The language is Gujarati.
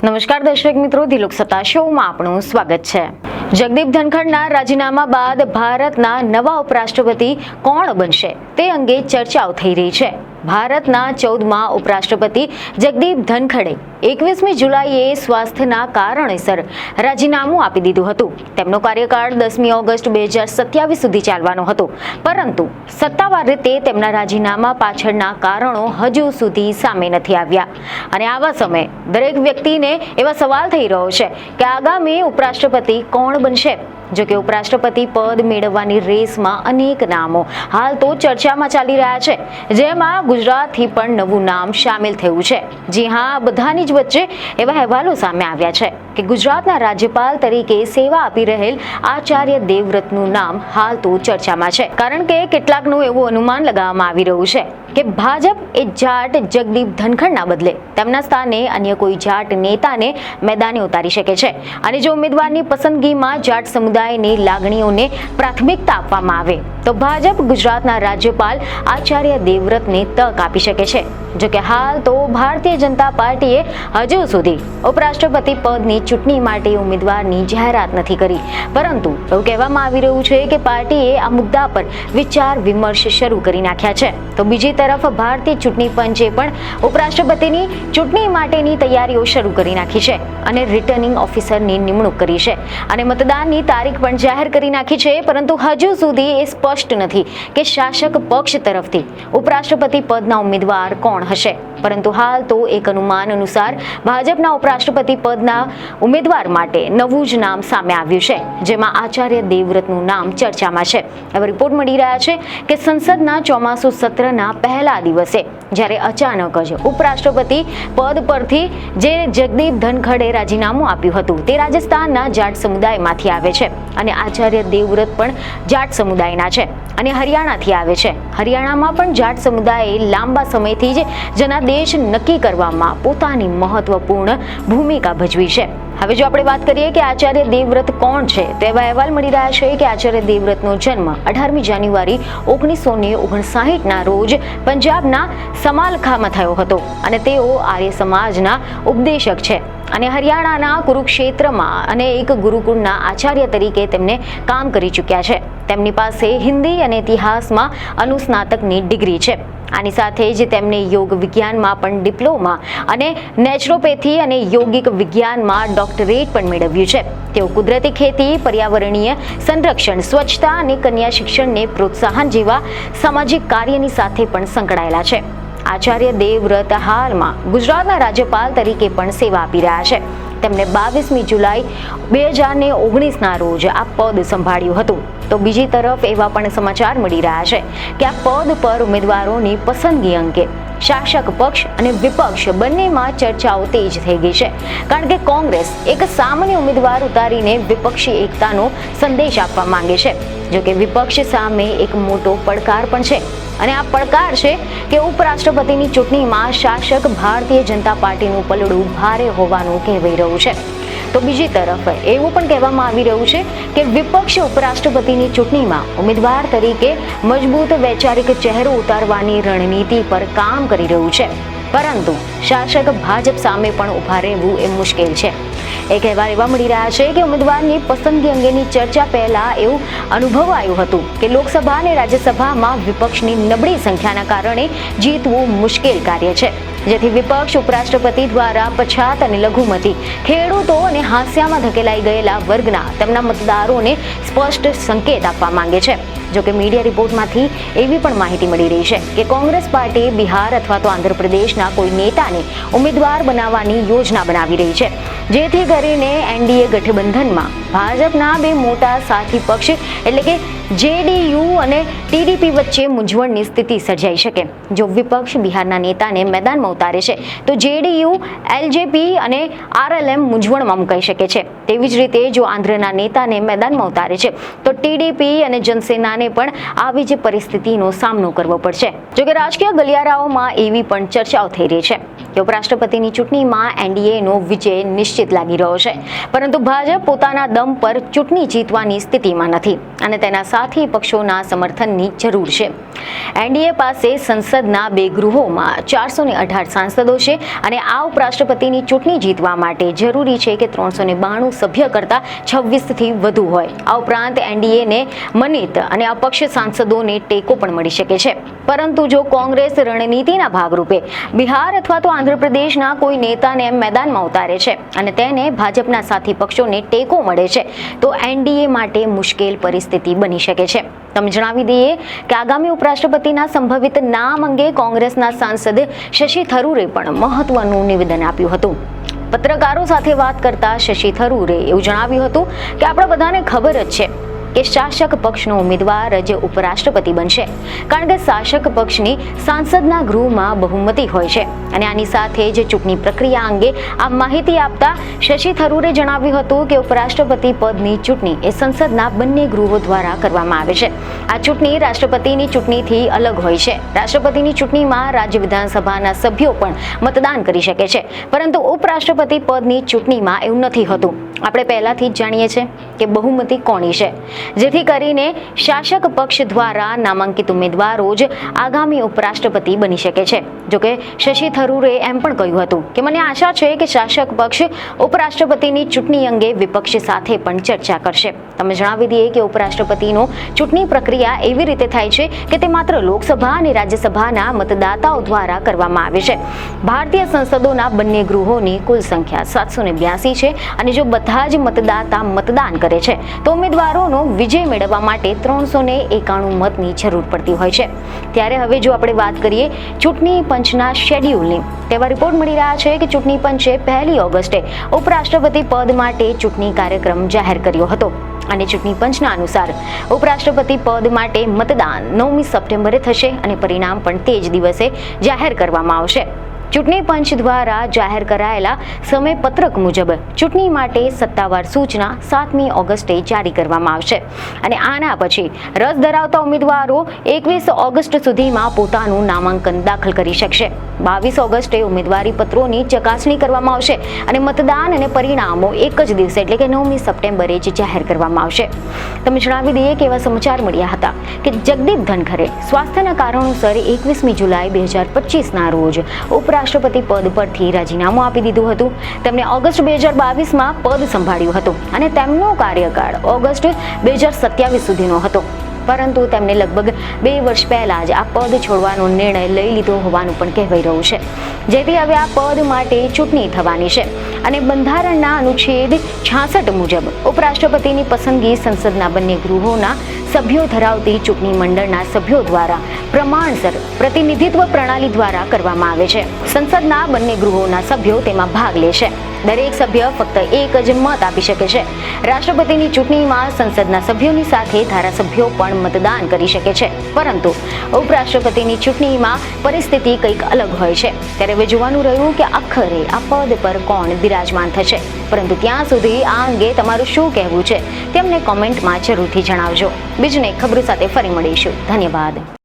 નમસ્કાર દર્શક મિત્રો, દિલોક સત્તા શોમાં આપનું સ્વાગત છે। જગદીપ ધનખડના રાજીનામા બાદ ભારતના નવા ઉપરાષ્ટ્રપતિ કોણ બનશે તે અંગે ચર્ચાઓ થઈ રહી છે। ભારતના 14મા ઉપરાષ્ટ્રપતિ જગદીપ ધનખડે 21મી જુલાઈએ સ્વાસ્થ્યના કારણોસર રાજીનામું આપી દીધું હતું। તેમનો કાર્યકાળ 10મી ઓગસ્ટ 2027 સુધી ચાલવાનો હતો, પરંતુ સત્તાવાર રીતે તેમના રાજીનામા પાછળના કારણો હજુ સુધી સામે નથી આવ્યા। અને આવા સમયે દરેક વ્યક્તિને એવા સવાલ થઈ રહ્યો છે કે આગામી ઉપરાષ્ટ્રપતિ કોણ બનશે। જો કે ઉપરાષ્ટ્રપતિ પદ મેળવવાની રેસમાં અનેક નામો હાલ તો ચર્ચામાં ચાલી રહ્યા છે, જેમાં ગુજરાતથી પણ નવું નામ સામેલ થયું છે। જી હા, બધાની જ વચ્ચે એવા અહેવાલો સામે આવ્યા છે કે ગુજરાતના રાજ્યપાલ તરીકે સેવા આપી રહેલ આચાર્ય દેવવ્રતનું નામ હાલ તો ચર્ચામાં છે। કારણ કે કેટલાકનું એવું અનુમાન લગાવવામાં આવી રહ્યું છે કે ભાજપ એ જાટ જગદીપ ધનખડના બદલે તેમના સ્થાને અન્ય કોઈ જાટ નેતાને મેદાને ઉતારી શકે છે। અને જો ઉમેદવારની પસંદગીમાં જાટ સમુદાયની લાગણીઓને પ્રાથમિકતા આપવામાં આવે તો ભાજપ ગુજરાતના રાજ્યપાલ આચાર્ય દેવવ્રતને તક આપી શકે છે। જો કે હાલ તો ભારતીય જનતા પાર્ટીએ હજુ સુધી ઉપરાષ્ટ્રપતિ પદની ચૂંટણી માટે ઉમેદવારની જાહેરાત નથી કરી, પરંતુ એવું કહેવામાં આવી રહ્યું છે કે પાર્ટીએ આ મુદ્દા પર વિચાર વિમર્શ શરૂ કરી નાખ્યા છે। તો બીજી તરફ ભારતીય ચૂંટણી પંચે પણ ઉપરાષ્ટ્રપતિની ચૂંટણી માટેની તૈયારીઓ શરૂ કરી નાખી છે અને રિટર્નિંગ ઓફિસરની નિમણૂક કરી છે અને મતદાનની તારીખ પણ જાહેર કરી નાખી છે। પરંતુ હજુ સુધી એ સ્પષ્ટ નથી કે શાસક પક્ષ તરફથી ઉપરાષ્ટ્રપતિ પદના ઉમેદવાર કોણ હશે, પરંતુ હાલ તો એક અનુમાન અનુસાર ભાજપના ઉપરાષ્ટ્રપતિ પદના ઉમેદવાર માટે નવું જ નામ સામે આવ્યું છે, જેમાં આચાર્ય દેવવ્રતનું નામ ચર્ચામાં છે। હવે રિપોર્ટ મળી રહ્યા છે કે સંસદના ચોમાસુ સત્રના પહેલા દિવસે જ્યારે અચાનક જ ઉપરાષ્ટ્રપતિ પદ પરથી જે જગદીપ ધનખડે રાજીનામું આપ્યું હતું તે રાજસ્થાનના જાટ સમુદાયમાંથી આવે છે અને આચાર્ય દેવવ્રત પણ જાટ સમુદાયના છે અને હરિયાણાથી આવે છે। હરિયાણામાં પણ જાટ સમુદાયે લાંબા સમયથી જ જનાદેશ નક્કી કરવામાં પોતાની મહત્વપૂર્ણ ભૂમિકા ભજવી છે। હવે જો આપણે વાત કરીએ કે આચાર્ય દેવવ્રત કોણ છે, તો એવા અહેવાલ મળી રહ્યા છે કે આચાર્ય દેવવ્રતનો જન્મ 18મી જાન્યુઆરી 1959ના રોજ પંજાબના સમાલખામાં થયો હતો અને તેઓ આર્ય સમાજના ઉપદેશક છે અને હરિયાણાના કુરુક્ષેત્રમાં અને એક ગુરુકુળના આચાર્ય તરીકે તેમને કામ કરી ચૂક્યા છે। તેમની પાસે હિન્દી અને ઇતિહાસમાં અનુસ્નાતકની ડિગ્રી છે। આની સાથે જ તેમને યોગ વિજ્ઞાનમાં પણ ડિપ્લોમા અને નેચરોપેથી અને યોગિક વિજ્ઞાનમાં ડોક્ટરેટ પણ મેળવ્યું છે। તેઓ કુદરતી ખેતી, પર્યાવરણીય સંરક્ષણ, સ્વચ્છતા અને કન્યા શિક્ષણને પ્રોત્સાહન જેવા સામાજિક કાર્યની સાથે પણ સંકળાયેલા છે। આચાર્ય દેવવ્રત હાલમાં ગુજરાતના રાજ્યપાલ તરીકે પણ સેવા આપી રહ્યા છે। તેમને 22મી જુલાઈ 2019ના રોજ આ પદ સંભાળ્યું હતું। તો બીજી તરફ એવા પણ સમાચાર મળી રહ્યા છે કે આ પદ પર ઉમેદવારોની પસંદગી અંગે શાસક પક્ષ અને વિપક્ષ બંનેમાં ચર્ચાઓ તેજ થઈ ગઈ છે, કારણ કે કોંગ્રેસ એક સામાન્ય ઉમેદવાર ઉતારીને વિપક્ષી એકતાનો સંદેશ આપવા માંગે છે। જો કે વિપક્ષ સામે એક મોટો પડકાર પણ છે અને આ પડકાર છે કે ઉપરાષ્ટ્રપતિની ચૂંટણીમાં શાસક ભારતીય જનતા પાર્ટીનું પલડું ભારે હોવાનું કહેવાઈ રહ્યું છે। તો બીજી તરફ એવું પણ કહેવામાં આવી રહ્યું છે કે વિપક્ષ ઉપરાષ્ટ્રપતિની ચૂંટણીમાં ઉમેદવાર તરીકે મજબૂત વૈચારિક ચહેરો ઉતારવાની રણનીતિ પર કામ કરી રહ્યું છે, પરંતુ શાસક ભાજપ સામે પણ ઉભા રહેવું એ મુશ્કેલ છે। એક અહેવાલ એવા મળી રહ્યા છે કે ઉમેદવારની પસંદગી અંગેની ચર્ચા પહેલા એવું અનુભવાયું હતું કે લોકસભા અને રાજ્યસભામાં વિપક્ષની નબળી સંખ્યાના કારણે જીતવું મુશ્કેલ કાર્ય છે, જેથી વિપક્ષ ઉપરાષ્ટ્રપતિ દ્વારા પછાત અને લઘુમતી, ખેડૂતો અને હાંસિયામાં ધકેલાઈ ગયેલા વર્ગના તેમના મતદારોને સ્પષ્ટ સંકેત આપવા માંગે છે। જો કે મીડિયા રિપોર્ટમાંથી એવી પણ માહિતી મળી રહી છે કે કોંગ્રેસ પાર્ટી બિહાર અથવા તો આંધ્રપ્રદેશના કોઈ નેતાને ઉમેદવાર બનાવવાની યોજના બનાવી રહી છે, જેથી કરીને એનડીએ ગઠબંધનમાં ભાજપના બે મોટા સાથી પક્ષ એટલે કે જેડીયુ અને ટીડીપી વચ્ચે મૂંઝવણની સ્થિતિ સર્જાઈ શકે। જો વિપક્ષ બિહારના નેતાને મેદાનમાં ઉતારે છે તો જેડીયુ, એલજેપી અને આરએલએમ મૂંઝવણમાં મુકાઈ શકે છે। તેવી જ રીતે જો આંધ્રના નેતાને મેદાનમાં ઉતારે છે તો ટીડીપી અને જનસેનાને પણ આવી જ પરિસ્થિતિનો સામનો કરવો પડશે। જો કે રાજકીય ગલિયારાઓમાં એવી પણ ચર્ચાઓ થઈ રહી છે કે ઉપરાષ્ટ્રપતિની ચૂંટણીમાં એનડીએનો વિજય નિશ્ચિત લાગી રહ્યો છે, પરંતુ ભાજપ પોતાના દમ પર ચૂંટણી જીતવાની સ્થિતિમાં નથી અને તેના સાથી પક્ષોના સમર્થનની જરૂર છે. એનડીએ પાસે સંસદના 2 ગૃહોમાં 418 સાંસદો છે અને આ ઉપરાષ્ટ્રપતિની ચૂંટણી જીતવા માટે જરૂરી છે કે 392 સભ્ય કરતાં 26થી વધુ હોય. આ ઉપરાંત એનડીએને મનિત અને અપક્ષ સાંસદોને ટેકો પણ મળી શકે છે, પરંતુ જો કોંગ્રેસ રણનીતિના ભાગરૂપે બિહાર અથવા તો આંધ્રપ્રદેશના કોઈ નેતાને મેદાનમાં ઉતારે છે અને તેને ભાજપના સાથી પક્ષોને ટેકો મળે છે તો એનડીએ માટે મુશ્કેલ પરિસ્થિતિ બની શકે છે. તમે જણાવી દઈએ કે આગામી ઉપરાષ્ટ્રપતિના સંભવિત નામ અંગે કોંગ્રેસના સાંસદ શશી થરૂરે પણ મહત્વનું નિવેદન આપ્યું હતું. પત્રકારો સાથે વાત કરતા શશી થરૂરે એવું જણાવ્યું હતું કે આપણે બધાને ખબર જ છે કે શાસક પક્ષનો ઉમેદવાર જ ઉપરાષ્ટ્રપતિ બનશે, કારણ કે શાસક પક્ષની સાંસદના ગૃહમાં બહુમતી હોય છે. અને આની સાથે જ ચૂંટણી પ્રક્રિયા અંગે આ માહિતી આપતા શશી થરૂરે જણાવ્યું હતું કે ઉપરાષ્ટ્રપતિ પદની ચૂંટણી એ સંસદના બંને ગૃહો દ્વારા કરવામાં આવે છે. આ ચૂંટણી રાષ્ટ્રપતિની ચૂંટણીથી અલગ હોય છે. રાષ્ટ્રપતિની ચૂંટણીમાં રાજ્ય વિધાનસભાના સભ્યો પણ મતદાન કરી શકે છે, પરંતુ ઉપરાષ્ટ્રપતિ પદની ચૂંટણીમાં એવું નથી હોતું. આપણે પહેલાથી જ જાણીએ છીએ કે બહુમતી કોની છે, જેથી કરીને શાસક પક્ષ દ્વારા નામાંકિત ઉમેદવારો જ આગામી ઉપરાષ્ટ્રપતિ બની શકે છે. જોકે શશી થરૂરે એમ પણ કહ્યું હતું કે મને આશા છે કે શાસક પક્ષ ઉપરાષ્ટ્રપતિની ચૂંટણી અંગે વિપક્ષ સાથે પણ ચર્ચા કરશે. તમે જણાવી દઈએ કે ઉપરાષ્ટ્રપતિનો ચૂંટણી પ્રક્રિયા એવી રીતે થાય છે કે તે માત્ર લોકસભા અને રાજ્યસભાના મતદાતાઓ દ્વારા કરવામાં આવે છે. ભારતીય સંસદોના બંને ગૃહોની કુલ સંખ્યા 782 છે અને જો બધા જ મતદાતા મતદાન કરે છે તો ઉમેદવારોનો વિજય મેળવવા માટે 391 મતની જરૂર પડતી હોય છે. ત્યારે હવે જો આપણે વાત કરીએ ચૂંટણી પંચના શેડ્યુલની, તેવા રિપોર્ટ મળી રહ્યા છે કે ચૂંટણી પંચે 1 ઓગસ્ટે ઉપરાષ્ટ્રપતિ પદ માટે ચૂંટણી કાર્યક્રમ જાહેર કર્યો હતો અને ચૂંટણી પંચના અનુસાર ઉપરાષ્ટ્રપતિ પદ માટે મતદાન 9મી સપ્ટેમ્બરે થશે અને પરિણામ પણ તે જ દિવસે જાહેર કરવામાં આવશે. ચૂંટણી પંચ દ્વારા જાહેર કરાયેલા સમયપત્રક મુજબ ચૂંટણી માટે સત્તાવાર સૂચના 7મી ઓગસ્ટે જારી કરવામાં આવશે અને આના પછી રસ ધરાવતા ઉમેદવારો 21 ઓગસ્ટ સુધીમાં પોતાનું નામાંકન દાખલ કરી શકશે. 22 ઓગસ્ટે ઉમેદવારી પત્રોની ચકાસણી કરવામાં આવશે અને મતદાન અને પરિણામો એક જ દિવસે એટલે કે 9મી સપ્ટેમ્બરે જ જાહેર કરવામાં આવશે. તમે જણાવી દઈએ કે એવા સમાચાર મળ્યા હતા કે જગદીપ ધનખરે સ્વાસ્થ્યના કારણોસર 21મી જુલાઈ 2025ના રોજ ઉપરાષ્ટ્રપતિ પદ પરથી રાજીનામું આપી દીધું હતું. તેમણે ઓગસ્ટ 2022માં પદ સંભાળ્યું હતું અને તેમનો કાર્યકાળ ઓગસ્ટ 2027 સુધીનો હતો, પરંતુ તેમને લગભગ 2 વર્ષ પહેલા જ આ પદ છોડવાનો નિર્ણય લઈ લીધો હોવાનું પણ કહેવાઈ રહ્યું છે. જેથી હવે આ પદ માટે ચૂંટણી થવાની છે અને બંધારણના અનુચ્છેદ 66 મુજબ ઉપરાષ્ટ્રપતિની પસંદગી સંસદના બંને ગૃહોના સભ્યો ધરાવતી ચૂંટણી મંડળના સભ્યો દ્વારા પ્રમાણસર પ્રતિનિધિત્વ પ્રણાલી દ્વારા કરવામાં આવે છે. સંસદના બંને ગૃહોના સભ્યો તેમાં ભાગ લે છે. દરેક સભ્ય ફક્ત એક જ મત આપી શકે છે. રાષ્ટ્રપતિની ચૂંટણીમાં સંસદના સભ્યોની સાથે ધારાસભ્યો પણ મતદાન કરી શકે છે, પરંતુ ઉપરાષ્ટ્રપતિની ચૂંટણીમાં પરિસ્થિતિ કંઈક અલગ હોય છે. ત્યારે હવે જોવાનું રહ્યું કે આખરે આ પદ પર કોણ બિરાજમાન થશે, પરંતુ ત્યાં સુધી આ અંગે તમારું શું કહેવું છે તેમને કોમેન્ટમાં જરૂરથી જણાવજો. બીજને ખબર સાથે ફરી મળીશું. ધન્યવાદ.